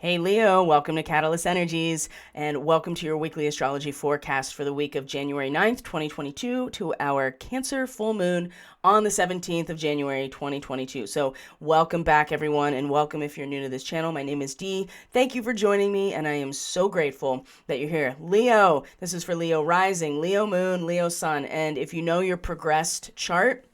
Hey Leo, welcome to Catalyst Energies and welcome to your weekly astrology forecast for the week of January 9th, 2022 to our Cancer full moon on the 17th of January, 2022. So welcome back everyone, and welcome if you're new to this channel. My name is Dee. Thank you for joining me, and I am so grateful that you're here. Leo, this is for Leo rising, Leo moon, Leo sun, and if you know your progressed chart,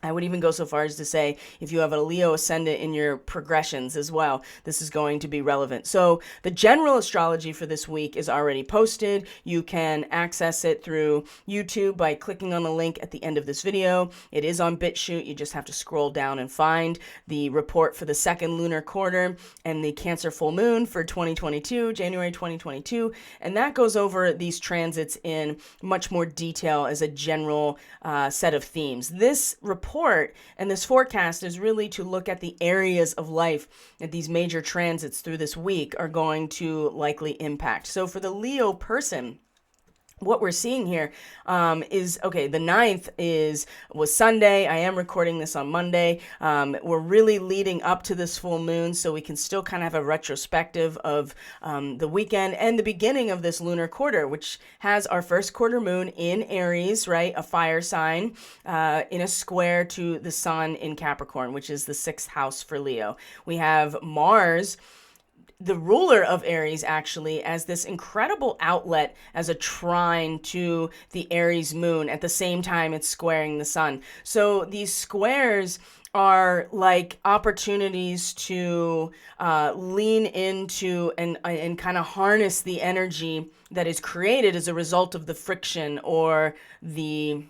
I would even go so far as to say, if you have a Leo ascendant in your progressions as well, this is going to be relevant. So the general astrology for this week is already posted. You can access it through YouTube by clicking on the link at the end of this video. It is on BitChute. You just have to scroll down and find the report for the second lunar quarter and the Cancer full moon for 2022, January 2022. And that goes over these transits in much more detail as a general set of themes. This report and this forecast is really to look at the areas of life that these major transits through this week are going to likely impact. So for the Leo person, what we're seeing here is, okay, the 9th was Sunday. I am recording this on Monday. We're really leading up to this full moon, so we can still kind of have a retrospective of the weekend and the beginning of this lunar quarter, which has our first quarter moon in Aries, right? A fire sign in a square to the sun in Capricorn, which is the 6th house for Leo. We have Mars, the ruler of Aries, actually, as this incredible outlet as a trine to the Aries moon. At the same time, it's squaring the sun. So these squares are like opportunities to lean into and kind of harness the energy that is created as a result of the friction or the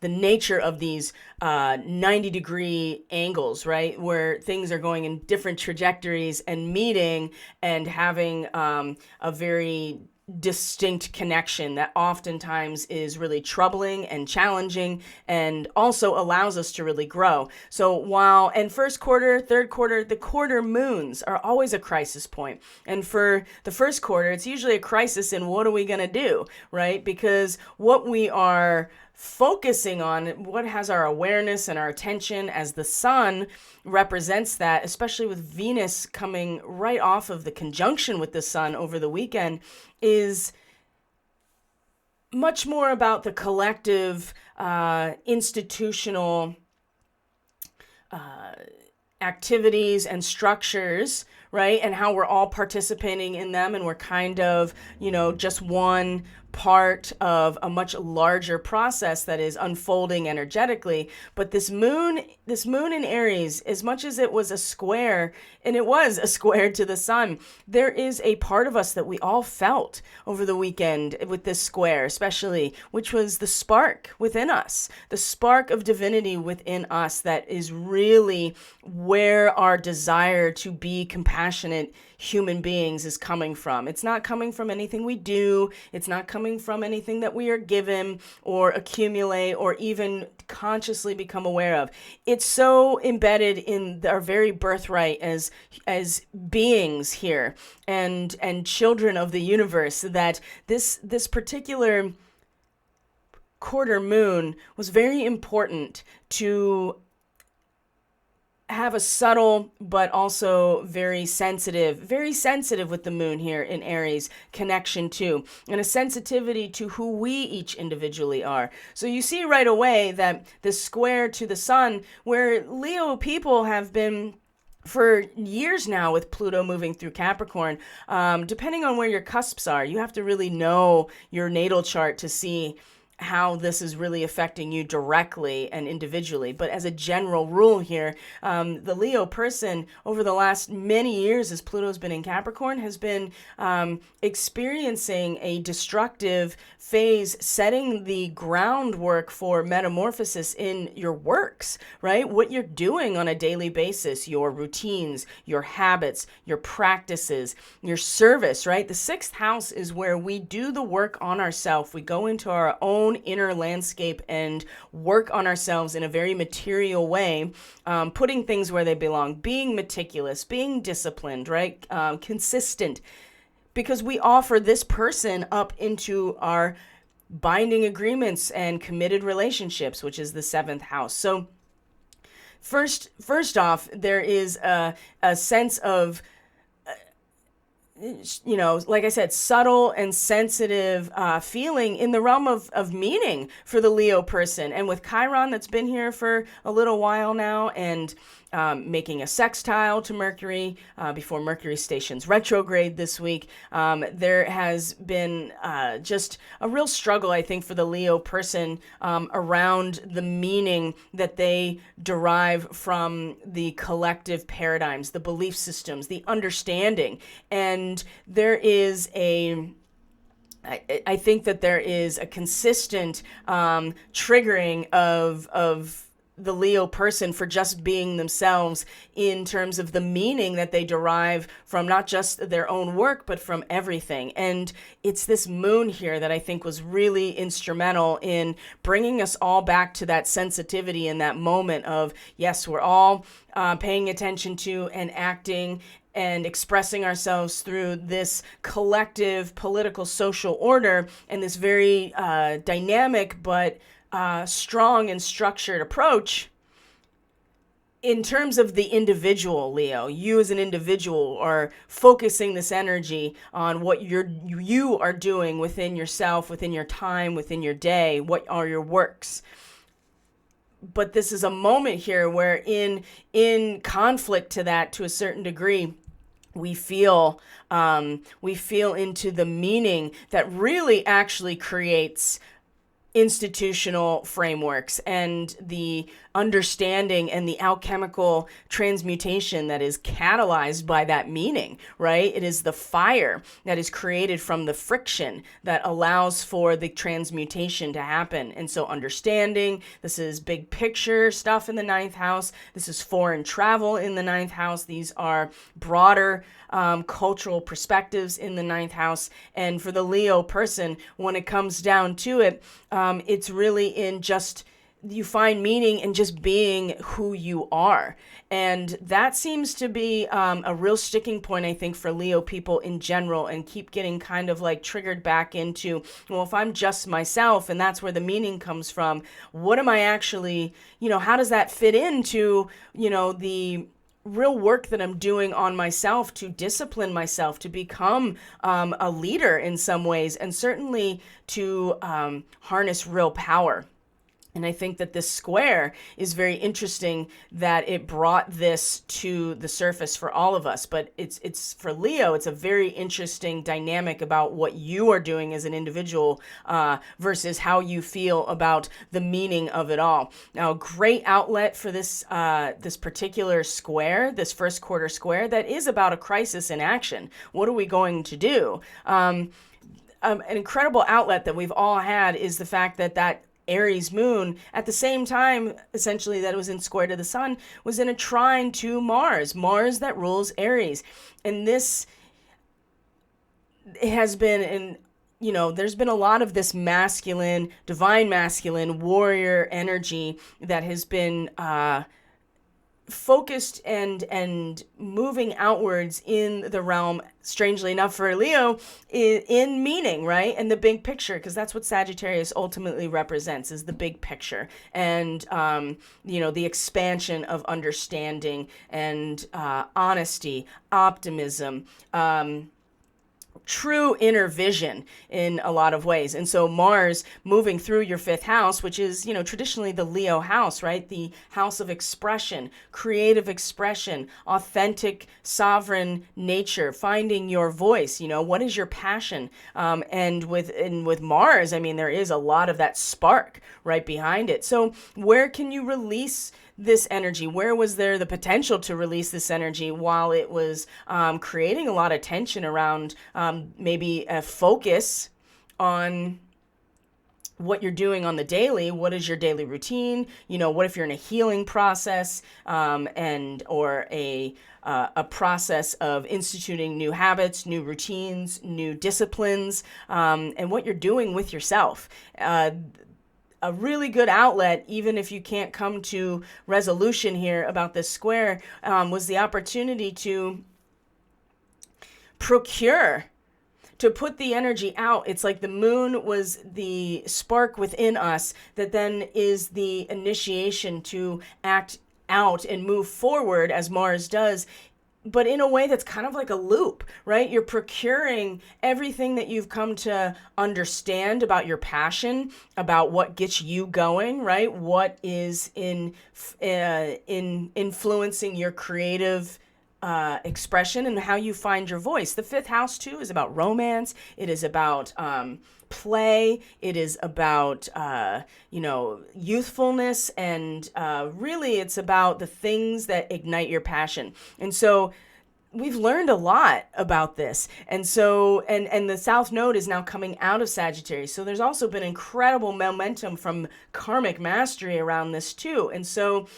nature of these 90-degree angles, right? Where things are going in different trajectories and meeting and having a very distinct connection that oftentimes is really troubling and challenging and also allows us to really grow. So and first quarter, third quarter, the quarter moons are always a crisis point. And for the first quarter, it's usually a crisis in what are we going to do, right? Because what we are focusing on, what has our awareness and our attention, as the sun represents that, especially with Venus coming right off of the conjunction with the sun over the weekend, is much more about the collective institutional activities and structures, right? And how we're all participating in them, and we're kind of, just one part of a much larger process that is unfolding energetically. But this moon in Aries, as much as it was a square, and it was a square to the sun, there is a part of us that we all felt over the weekend with this square, especially, which was the spark within us, the spark of divinity within us that is really where our desire to be compassionate human beings is coming from. It's not coming from anything we do. It's not coming from anything that we are given or accumulate or even consciously become aware of. It's so embedded in our very birthright as beings here and children of the universe that this particular quarter moon was very important to have a subtle but also very sensitive with the moon here in Aries connection too, and a sensitivity to who we each individually are. So you see right away that this square to the sun, where Leo people have been for years now with Pluto moving through Capricorn, depending on where your cusps are, you have to really know your natal chart to see how this is really affecting you directly and individually. But as a general rule here, the Leo person over the last many years as Pluto's been in Capricorn has been experiencing a destructive phase, setting the groundwork for metamorphosis in your works, right? What you're doing on a daily basis, your routines, your habits, your practices, your service, right? The 6th house is where we do the work on ourselves. We go into our own inner landscape and work on ourselves in a very material way, putting things where they belong, being meticulous, being disciplined, right? Consistent, because we offer this person up into our binding agreements and committed relationships, which is the 7th house. So first off, there is a sense of, like I said, subtle and sensitive feeling in the realm of meaning for the Leo person. And with Chiron, that's been here for a little while now, and making a sextile to Mercury before Mercury stations retrograde this week, there has been just a real struggle, I think, for the Leo person around the meaning that they derive from the collective paradigms, the belief systems, the understanding. And there is I think that there is a consistent triggering of the Leo person for just being themselves in terms of the meaning that they derive from not just their own work, but from everything. And it's this moon here that I think was really instrumental in bringing us all back to that sensitivity in that moment of, yes, we're all paying attention to and acting and expressing ourselves through this collective political social order and this very dynamic but strong and structured approach. In terms of the individual, Leo, you as an individual are focusing this energy on what you are doing within yourself, within your time, within your day. What are your works? But this is a moment here where in conflict to that, to a certain degree, we feel into the meaning that really actually creates institutional frameworks and the understanding and the alchemical transmutation that is catalyzed by that meaning, right? It is the fire that is created from the friction that allows for the transmutation to happen. And so understanding, this is big picture stuff in the ninth house. This is foreign travel in the ninth house. These are broader cultural perspectives in the ninth house. And for the Leo person, when it comes down to it, it's really in just, you find meaning in just being who you are. And that seems to be a real sticking point, I think, for Leo people in general, and keep getting kind of like triggered back into, well, if I'm just myself and that's where the meaning comes from, what am I actually, how does that fit into, the real work that I'm doing on myself to discipline myself, to become a leader in some ways, and certainly to harness real power. And I think that this square is very interesting that it brought this to the surface for all of us. But it's for Leo, it's a very interesting dynamic about what you are doing as an individual versus how you feel about the meaning of it all. Now, a great outlet for this this particular square, this first quarter square, that is about a crisis in action. What are we going to do? An incredible outlet that we've all had is the fact that Aries moon, at the same time, essentially, that it was in square to the sun, was in a trine to Mars that rules Aries. And this has been there's been a lot of this masculine, divine masculine, warrior energy that has been focused and moving outwards in the realm, strangely enough for Leo, in meaning, right? And the big picture, because that's what Sagittarius ultimately represents, is the big picture. And, the expansion of understanding and honesty, optimism, true inner vision in a lot of ways. And so Mars moving through your fifth house, which is, traditionally the Leo house, right? The house of expression, creative expression, authentic, sovereign nature, finding your voice, what is your passion? And with Mars, there is a lot of that spark right behind it. So where can you release this energy? Where was there the potential to release this energy while it was creating a lot of tension around maybe a focus on what you're doing on the daily? What is your daily routine? What if you're in a healing process or a process of instituting new habits, new routines, new disciplines, and what you're doing with yourself. A really good outlet, even if you can't come to resolution here about this square, was the opportunity to procure, to put the energy out. It's like the moon was the spark within us that then is the initiation to act out and move forward as Mars does, but in a way that's kind of like a loop, right? You're procuring everything that you've come to understand about your passion, about what gets you going, right? What is in influencing your creative expression and how you find your voice. The fifth house too is about romance. It is about play. It is about youthfulness, and really it's about the things that ignite your passion. And so we've learned a lot about this. And so, and the South Node is now coming out of Sagittarius. So there's also been incredible momentum from karmic mastery around this too. And so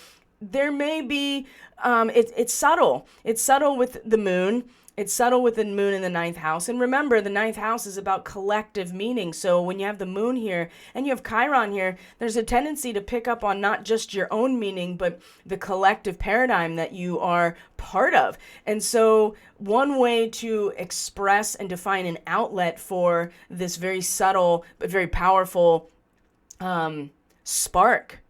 there may be, it's subtle. It's subtle with the moon. It's subtle with the moon in the ninth house. And remember, the ninth house is about collective meaning. So when you have the moon here and you have Chiron here, there's a tendency to pick up on not just your own meaning, but the collective paradigm that you are part of. And so one way to express and define an outlet for this very subtle but very powerful spark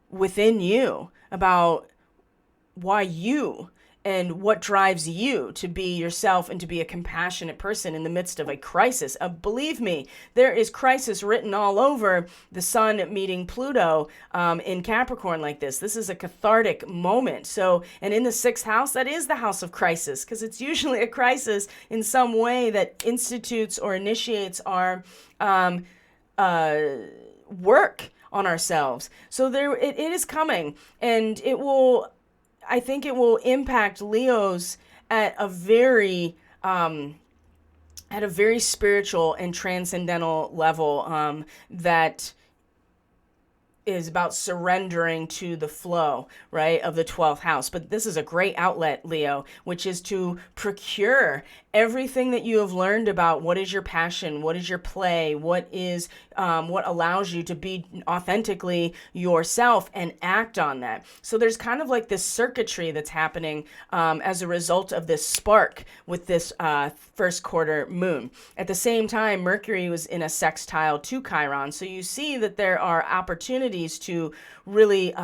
within you about why you and what drives you to be yourself and to be a compassionate person in the midst of a crisis. Believe me, there is crisis written all over the sun meeting Pluto in Capricorn like this. This is a cathartic moment. So, and in the sixth house, that is the house of crisis, because it's usually a crisis in some way that institutes or initiates our work on ourselves. So there, it is coming, and it will, I think it will impact Leos at a very spiritual and transcendental level that is about surrendering to the flow, right, of the 12th house. But this is a great outlet, Leo, which is to procure everything that you have learned about what is your passion, what is your play, what is what allows you to be authentically yourself and act on that. So there's kind of like this circuitry that's happening as a result of this spark with this first quarter moon. At the same time, Mercury was in a sextile to Chiron. So you see that there are opportunities to really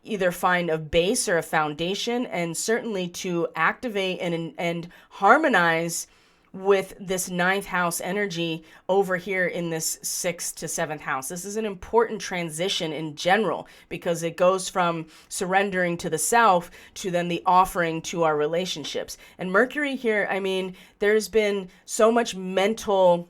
either find a base or a foundation, and certainly to activate and harmonize with this ninth house energy over here in this sixth to seventh house. This is an important transition in general, because it goes from surrendering to the self to then the offering to our relationships. And Mercury here, I mean, there's been so much mental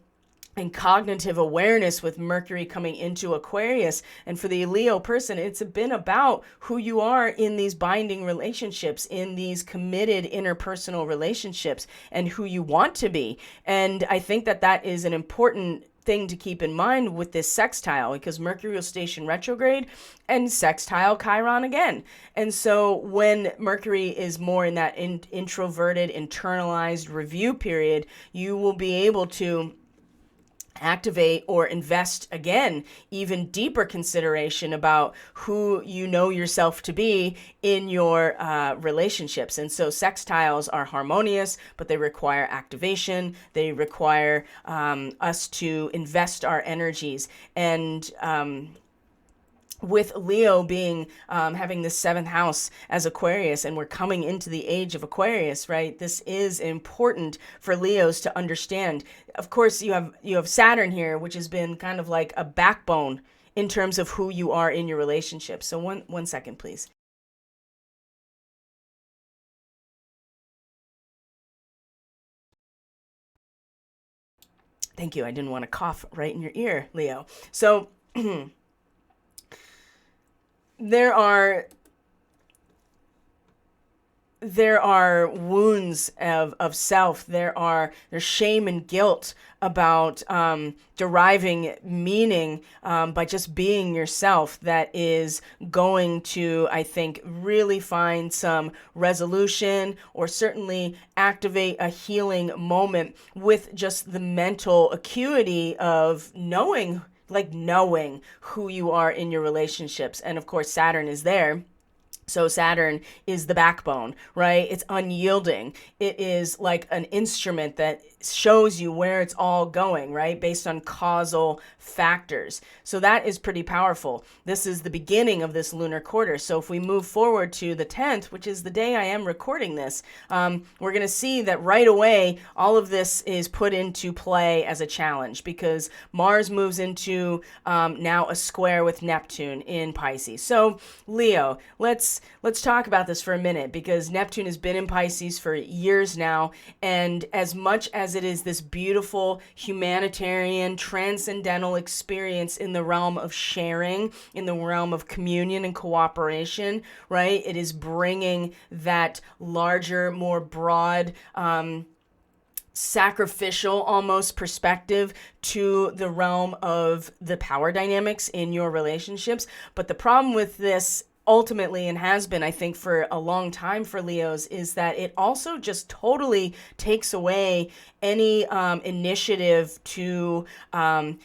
and cognitive awareness with Mercury coming into Aquarius. And for the Leo person, it's been about who you are in these binding relationships, in these committed interpersonal relationships, and who you want to be. And I think that that is an important thing to keep in mind with this sextile, because Mercury will station retrograde and sextile Chiron again. And so when Mercury is more in that introverted, internalized review period, you will be able to activate or invest again even deeper consideration about who you know yourself to be in your relationships. And so sextiles are harmonious, but they require activation. They require us to invest our energies. And with Leo being having the seventh house as Aquarius, and we're coming into the age of Aquarius, right? This is important for Leos to understand. Of course, you have Saturn here, which has been kind of like a backbone in terms of who you are in your relationship. So one second, please. Thank you. I didn't want to cough right in your ear, Leo. So there are wounds of self. There's shame and guilt about deriving meaning by just being yourself, that is going to, I think, really find some resolution, or certainly activate a healing moment with just the mental acuity of knowing who you are in your relationships. And of course, Saturn is there So Saturn is the backbone, right? It's unyielding. It is like an instrument that shows you where it's all going, right? Based on causal factors. So that is pretty powerful. This is the beginning of this lunar quarter. So if we move forward to the 10th, which is the day I am recording this, we're going to see that right away, all of this is put into play as a challenge because Mars moves into now a square with Neptune in Pisces. So Leo, let's talk about this for a minute because Neptune has been in Pisces for years now. And as much as it is this beautiful humanitarian, transcendental experience in the realm of sharing, in the realm of communion and cooperation, right? It is bringing that larger, more broad, sacrificial almost perspective to the realm of the power dynamics in your relationships. But the problem with this ultimately, and has been, I think, for a long time for Leos, is that it also just totally takes away any initiative to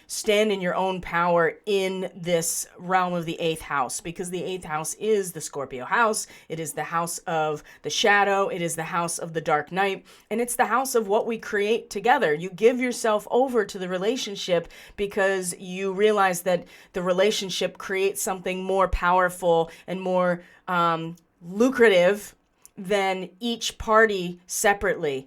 stand in your own power in this realm of the 8th house, because the 8th house is the Scorpio house. It is the house of the shadow. It is the house of the dark night. And it's the house of what we create together. You give yourself over to the relationship because you realize that the relationship creates something more powerful and more lucrative than each party separately.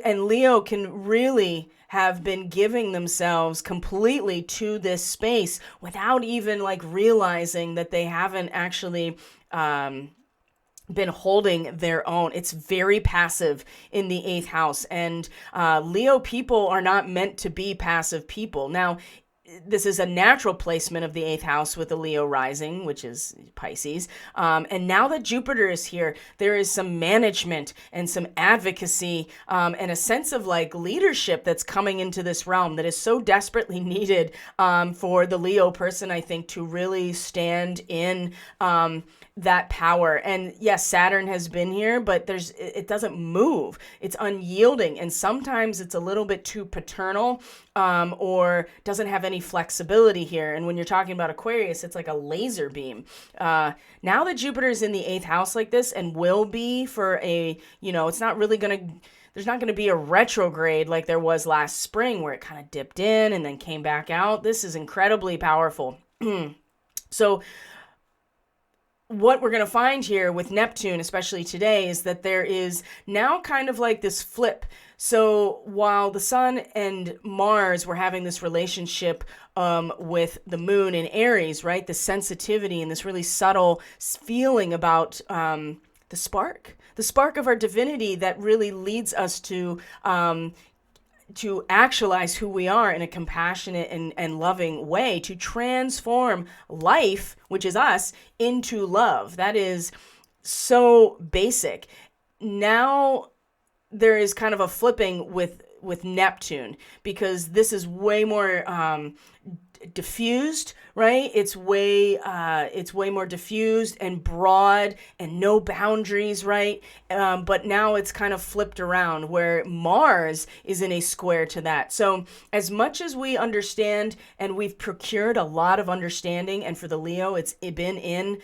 And Leo can really have been giving themselves completely to this space without even like realizing that they haven't actually been holding their own. It's very passive in the 8th house. And Leo people are not meant to be passive people. Now, this is a natural placement of the 8th house with the Leo rising, which is Pisces. And now that Jupiter is here, there is some management and some advocacy and a sense of like leadership that's coming into this realm that is so desperately needed for the Leo person, I think, to really stand in that power. And yes, Saturn has been here, but it doesn't move. It's unyielding. And sometimes it's a little bit too paternal or doesn't have any flexibility here. And when you're talking about Aquarius, it's like a laser beam. Now that Jupiter is in the 8th house like this and will be for it's not really going to, there's not going to be a retrograde like there was last spring where it kind of dipped in and then came back out. This is incredibly powerful. So what we're going to find here with Neptune, especially today, is that there is now kind of like this flip. So while the Sun and Mars were having this relationship with the Moon in Aries, right? The sensitivity and this really subtle feeling about the spark of our divinity that really leads us to actualize who we are in a compassionate and loving way, to transform life, which is us, into love. That is so basic. Now there is kind of a flipping with Neptune, because this is way more diffused, right? It's way more diffused and broad and no boundaries, right? But now it's kind of flipped around where Mars is in a square to that. So as much as we understand, and we've procured a lot of understanding, and for the Leo, it's been in,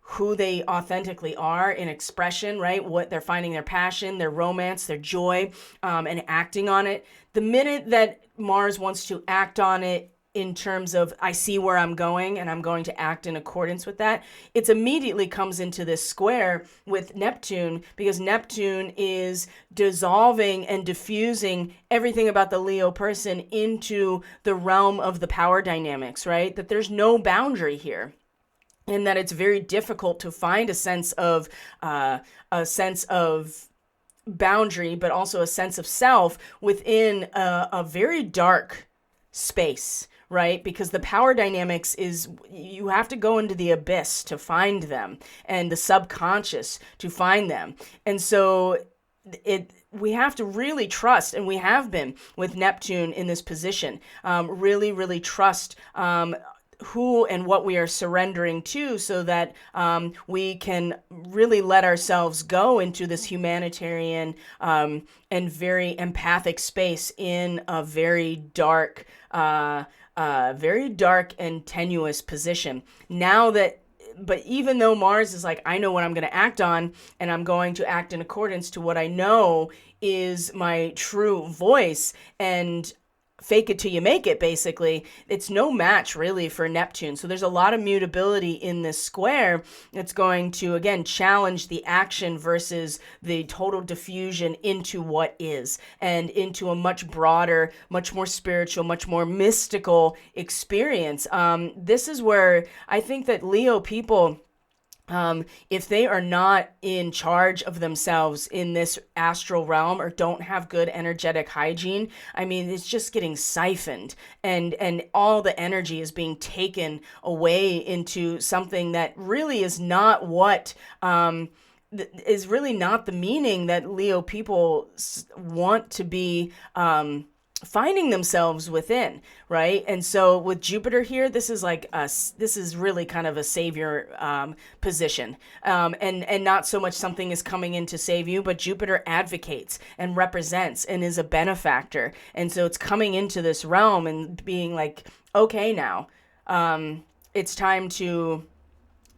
who they authentically are in expression, right? What they're finding, their passion, their romance, their joy, and acting on it. The minute that Mars wants to act on it in terms of, I see where I'm going and I'm going to act in accordance with that, it immediately comes into this square with Neptune, because Neptune is dissolving and diffusing everything about the Leo person into the realm of the power dynamics, right? That there's no boundary here. And that it's very difficult to find a sense of boundary, but also a sense of self within a very dark space, right? Because the power dynamics is, you have to go into the abyss to find them, and the subconscious to find them. And so we have to really trust, and we have been with Neptune in this position, really, really trust who and what we are surrendering to, so that we can really let ourselves go into this humanitarian and very empathic space in a very dark and tenuous position. Now that but even though Mars is like, I know what I'm going to act on, and I'm going to act in accordance to what I know is my true voice, and fake it till you make it, basically, it's no match really for Neptune. So there's a lot of mutability in this square. It's going to, again, challenge the action versus the total diffusion into what is, and into a much broader, much more spiritual, much more mystical experience. This is where I think that Leo people, if they are not in charge of themselves in this astral realm, or don't have good energetic hygiene, I mean, it's just getting siphoned, and all the energy is being taken away into something that really is not what, is really not the meaning that Leo people want to be, finding themselves within, right? And so with Jupiter here, this is like this is really kind of a savior position, and not so much something is coming in to save you, but Jupiter advocates and represents and is a benefactor, and so it's coming into this realm and being like, okay, now it's time to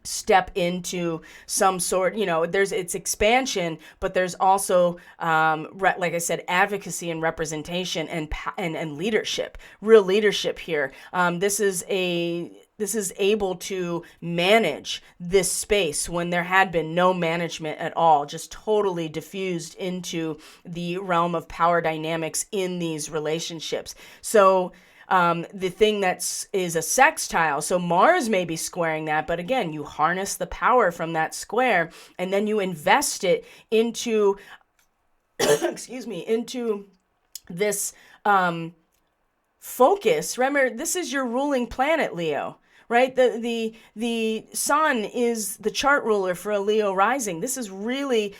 step into some sort, it's expansion, but there's also, like I said, advocacy and representation and leadership, real leadership here. This is able to manage this space when there had been no management at all, just totally diffused into the realm of power dynamics in these relationships. So the thing is a sextile. So Mars may be squaring that, but again, you harness the power from that square, and then you invest it into, into this focus. Remember, this is your ruling planet, Leo. Right? The sun is the chart ruler for a Leo rising. This is really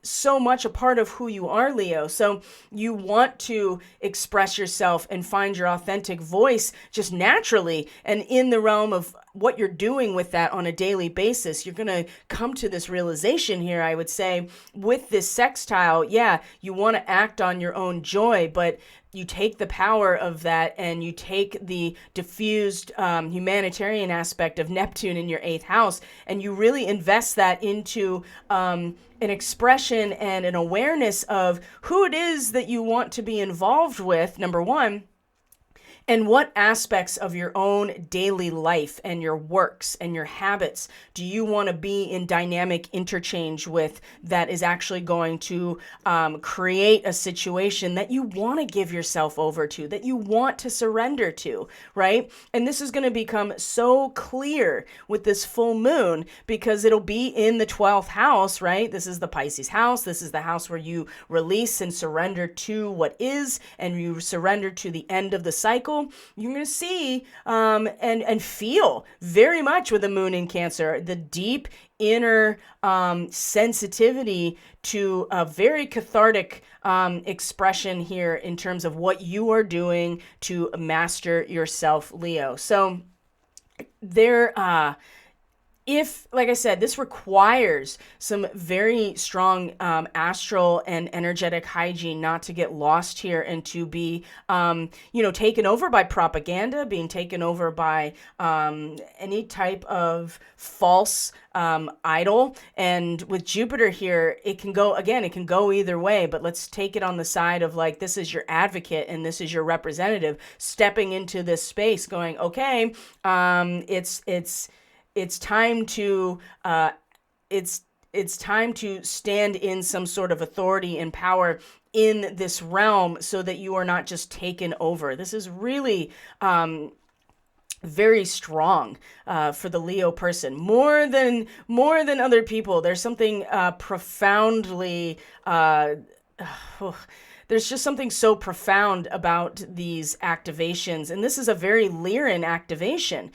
so much a part of who you are, Leo. So you want to express yourself and find your authentic voice just naturally. And in the realm of what you're doing with that on a daily basis, you're going to come to this realization here, I would say, with this sextile. Yeah, you want to act on your own joy, but you take the power of that, and you take the diffused humanitarian aspect of Neptune in your 8th house, and you really invest that into an expression and an awareness of who it is that you want to be involved with, number one, and what aspects of your own daily life and your works and your habits do you want to be in dynamic interchange with, that is actually going to create a situation that you want to give yourself over to, that you want to surrender to, right? And this is going to become so clear with this full moon, because it'll be in the 12th house, right? This is the Pisces house. This is the house where you release and surrender to what is, and you surrender to the end of the cycle. You're going to see and feel very much with the moon in Cancer, the deep inner sensitivity to a very cathartic expression here in terms of what you are doing to master yourself, Leo. So if, like I said, this requires some very strong astral and energetic hygiene not to get lost here, and to be, taken over by propaganda, being taken over by any type of false idol. And with Jupiter here, it can go either way, but let's take it on the side of like, this is your advocate and this is your representative stepping into this space going, okay, it's time to stand in some sort of authority and power in this realm, so that you are not just taken over. This is really very strong for the Leo person, more than other people. There's something profoundly there's just something so profound about these activations, and this is a very Lyran activation.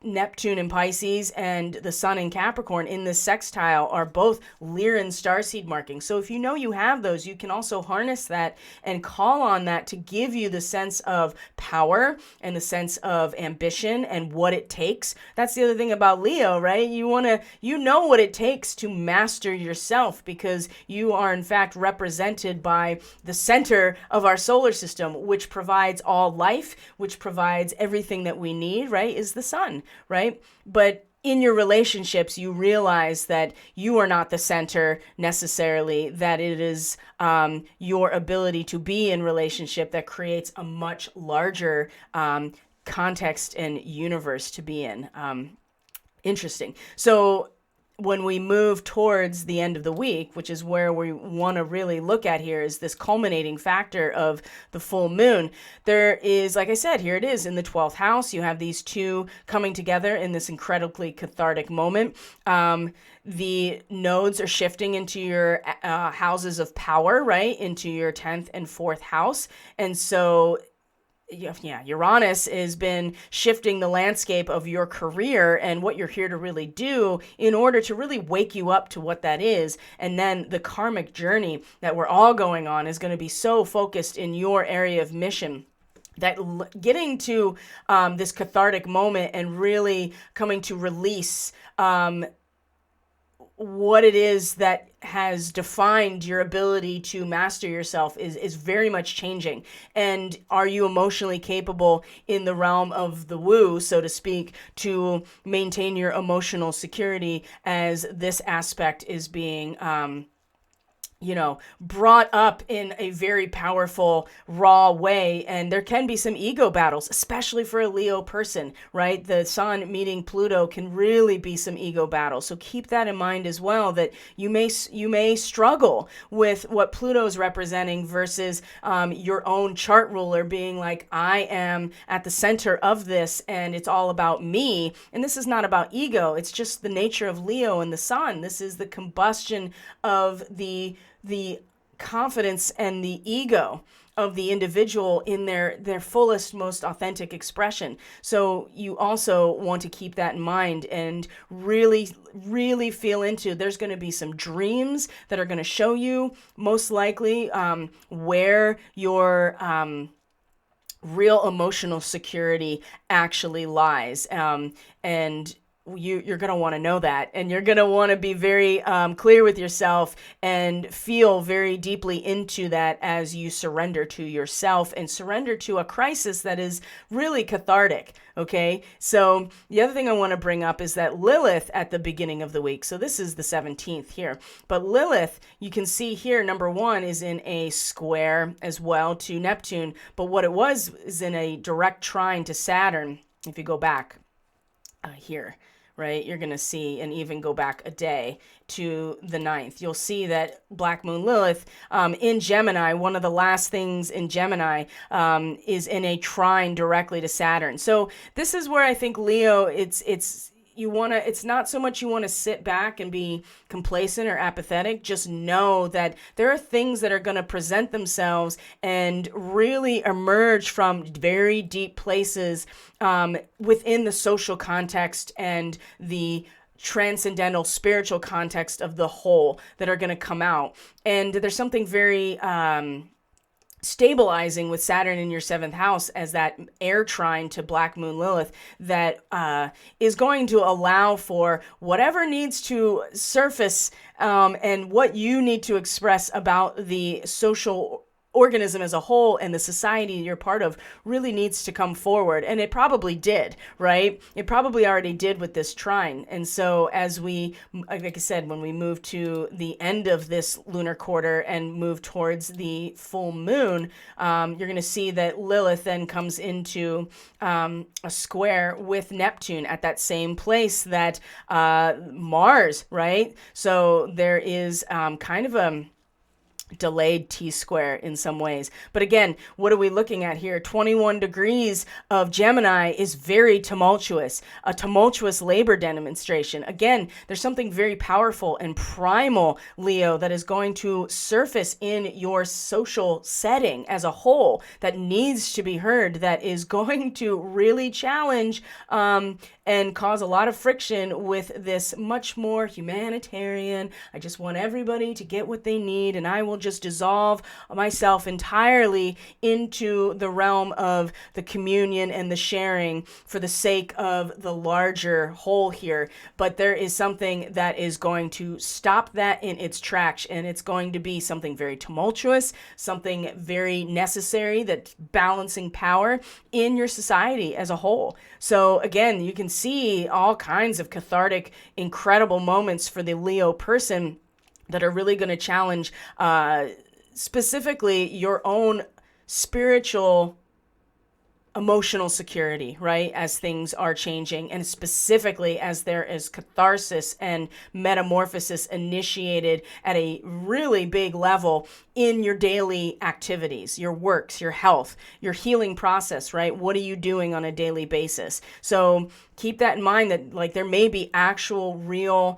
Neptune in Pisces and the Sun in Capricorn in this sextile are both Lyran starseed markings. So if you know you have those, you can also harness that and call on that to give you the sense of power and the sense of ambition and what it takes. That's the other thing about Leo, right? You know what it takes to master yourself, because you are in fact represented by the center of our solar system, which provides all life, which provides everything that we need, right? Is the sun, right? But in your relationships, you realize that you are not the center necessarily, that it is your ability to be in relationship that creates a much larger context and universe to be in. Interesting. So when we move towards the end of the week, which is where we want to really look at here, is this culminating factor of the full moon. There is, like I said, here it is in the 12th house. You have these two coming together in this incredibly cathartic moment. The nodes are shifting into your houses of power, right? Into your 10th and 4th house. And so Uranus has been shifting the landscape of your career and what you're here to really do in order to really wake you up to what that is. And then the karmic journey that we're all going on is going to be so focused in your area of mission that getting to this cathartic moment and really coming to release what it is that has defined your ability to master yourself is very much changing. And are you emotionally capable in the realm of the woo, so to speak, to maintain your emotional security as this aspect is being brought up in a very powerful, raw way. And there can be some ego battles, especially for a Leo person, right? The sun meeting Pluto can really be some ego battles. So keep that in mind as well, that you may struggle with what Pluto's representing versus your own chart ruler being like, I am at the center of this and it's all about me. And this is not about ego. It's just the nature of Leo and the sun. This is the combustion of the confidence and the ego of the individual in their fullest, most authentic expression. So you also want to keep that in mind and really, really feel into, there's going to be some dreams that are going to show you most likely where your real emotional security actually lies. And you're going to want to know that, and you're going to want to be very clear with yourself and feel very deeply into that as you surrender to yourself and surrender to a crisis that is really cathartic. Okay. So the other thing I want to bring up is that Lilith at the beginning of the week. So this is the 17th here, but Lilith, you can see here, number one is in a square as well to Neptune, but what it was is in a direct trine to Saturn. If you go back here, right, you're going to see, and even go back a day to the 9th, you'll see that Black Moon Lilith in Gemini, one of the last things in Gemini, is in a trine directly to Saturn. So this is where I think Leo, it's not so much you want to sit back and be complacent or apathetic. Just know that there are things that are going to present themselves and really emerge from very deep places within the social context and the transcendental spiritual context of the whole that are going to come out. And there's something very stabilizing with Saturn in your 7th house as that air trine to Black Moon Lilith that is going to allow for whatever needs to surface and what you need to express about the social organism as a whole and the society you're part of really needs to come forward. And it probably did, right? It probably already did with this trine. And so as we, like I said, when we move to the end of this lunar quarter and move towards the full moon, you're going to see that Lilith then comes into a square with Neptune at that same place that Mars, right? So there is kind of delayed T-square in some ways. But again, what are we looking at here? 21 degrees of Gemini is very tumultuous, a tumultuous labor demonstration. Again, there's something very powerful and primal, Leo, that is going to surface in your social setting as a whole that needs to be heard, that is going to really challenge and cause a lot of friction with this much more humanitarian, I just want everybody to get what they need, and I will just dissolve myself entirely into the realm of the communion and the sharing for the sake of the larger whole here. But there is something that is going to stop that in its tracks, and it's going to be something very tumultuous, something very necessary, that's balancing power in your society as a whole. So again, you can see all kinds of cathartic, incredible moments for the Leo person that are really going to challenge specifically your own spiritual, emotional security, right? As things are changing, and specifically as there is catharsis and metamorphosis initiated at a really big level in your daily activities, your works, your health, your healing process, right? What are you doing on a daily basis? So keep that in mind, that like there may be actual real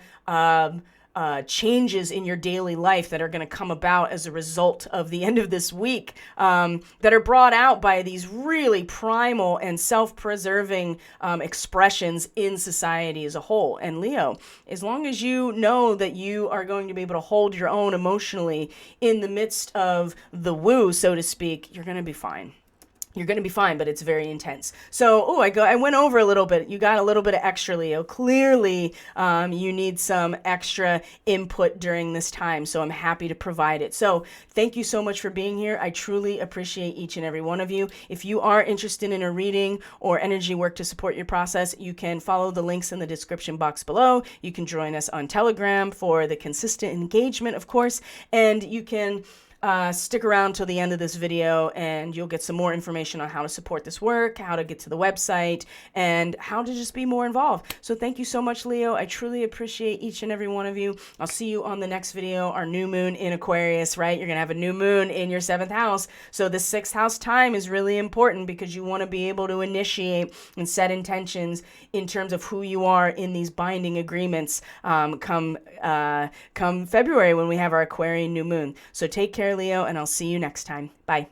changes in your daily life that are going to come about as a result of the end of this week, that are brought out by these really primal and self-preserving expressions in society as a whole. And Leo, as long as you know that you are going to be able to hold your own emotionally in the midst of the woo, so to speak, you're going to be fine. You're going to be fine, but it's very intense. So, I went over a little bit. You got a little bit of extra, Leo. Clearly, you need some extra input during this time, so I'm happy to provide it. So, thank you so much for being here. I truly appreciate each and every one of you. If you are interested in a reading or energy work to support your process, you can follow the links in the description box below. You can join us on Telegram for the consistent engagement, of course, and you can stick around till the end of this video and you'll get some more information on how to support this work, how to get to the website, and how to just be more involved. So thank you so much, Leo. I truly appreciate each and every one of you. I'll see you on the next video. Our new moon in Aquarius, right? You're going to have a new moon in your 7th house. So the 6th house time is really important because you want to be able to initiate and set intentions in terms of who you are in these binding agreements come February when we have our Aquarian new moon. So take care, Leo, and I'll see you next time. Bye.